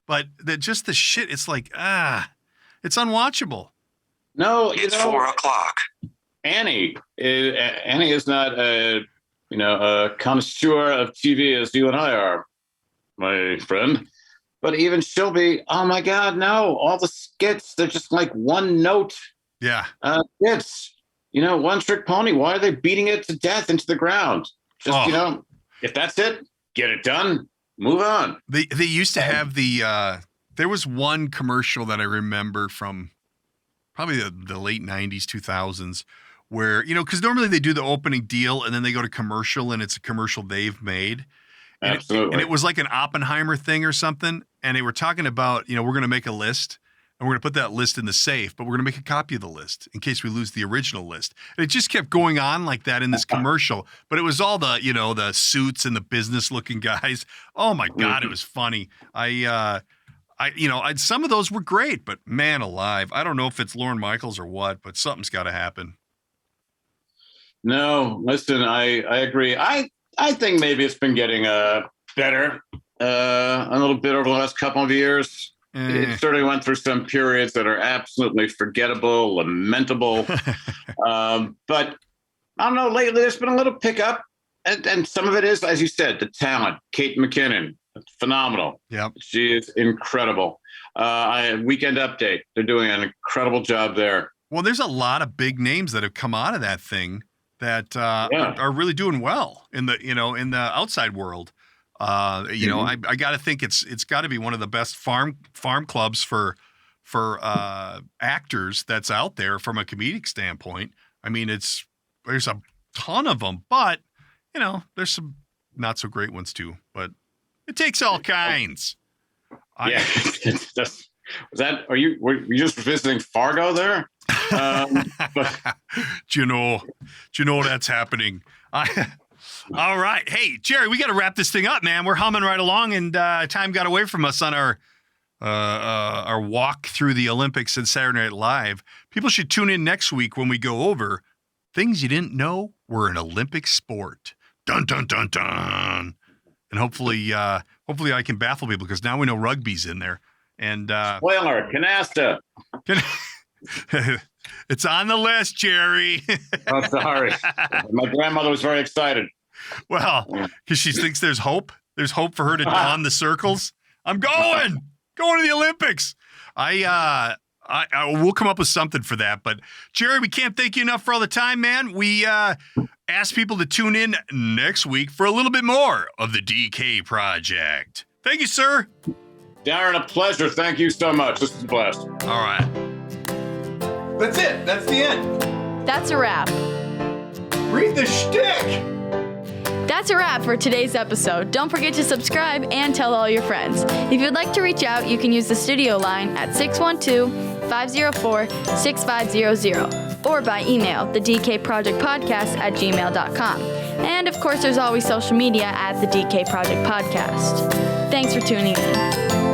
[SPEAKER 3] but just the shit, it's like, it's unwatchable.
[SPEAKER 4] No,
[SPEAKER 7] it's 4 o'clock.
[SPEAKER 4] Annie is not a connoisseur of TV as you and I are, my friend. But even she'll be, oh my God, no! All the skits, they're just like one note.
[SPEAKER 3] Yeah.
[SPEAKER 4] Skits, one trick pony. Why are they beating it to death into the ground? Just if that's it, get it done. Move on.
[SPEAKER 3] They used to have there was one commercial that I remember from probably the late 90s, 2000s, where, because normally they do the opening deal and then they go to commercial and it's a commercial they've made.
[SPEAKER 4] Absolutely.
[SPEAKER 3] And it was like an Oppenheimer thing or something. And they were talking about, we're going to make a list and we're going to put that list in the safe, but we're going to make a copy of the list in case we lose the original list. And it just kept going on like that in this commercial. But it was all the, the suits and the business looking guys. Oh my God, it was funny. Some of those were great, but man alive, I don't know if it's Lorne Michaels or what, but something's got to happen.
[SPEAKER 4] No, listen, I agree. I think maybe it's been getting better a little bit over the last couple of years. It certainly went through some periods that are absolutely forgettable, lamentable. But I don't know, lately there's been a little pickup. And some of it is, as you said, the talent. Kate McKinnon, phenomenal.
[SPEAKER 3] Yep.
[SPEAKER 4] She is incredible. Weekend Update, they're doing an incredible job there.
[SPEAKER 3] Well, there's a lot of big names that have come out of that thing that are really doing well in the outside world. I got to think it's got to be one of the best farm clubs for actors that's out there from a comedic standpoint. I mean, there's a ton of them, but there's some not so great ones too. But it takes all kinds.
[SPEAKER 4] Were you just visiting Fargo there?
[SPEAKER 3] Do you know that's happening? All right. Hey, Gerry, we got to wrap this thing up, man. We're humming right along, and time got away from us on our walk through the Olympics and Saturday Night Live. People should tune in next week when we go over things you didn't know were an Olympic sport. Dun, dun, dun, dun. And hopefully I can baffle people because now we know rugby's in there. And
[SPEAKER 4] spoiler, canasta.
[SPEAKER 3] It's on the list, Gerry.
[SPEAKER 4] Oh, sorry. My grandmother was very excited.
[SPEAKER 3] Well, because she thinks there's hope. There's hope for her to don the circles. I'm going to the Olympics. I will come up with something for that. But Gerry, we can't thank you enough for all the time, man. We ask people to tune in next week for a little bit more of the DK Project. Thank you, sir.
[SPEAKER 4] Darren, a pleasure. Thank you so much. This is a blast.
[SPEAKER 3] All right. That's it. That's the end.
[SPEAKER 1] That's a wrap.
[SPEAKER 3] Read the shtick.
[SPEAKER 1] That's a wrap for today's episode. Don't forget to subscribe and tell all your friends. If you'd like to reach out, you can use the studio line at 612-504-6500 or by email, thedkprojectpodcast@gmail.com. And of course, there's always social media at the DK Project Podcast. Thanks for tuning in.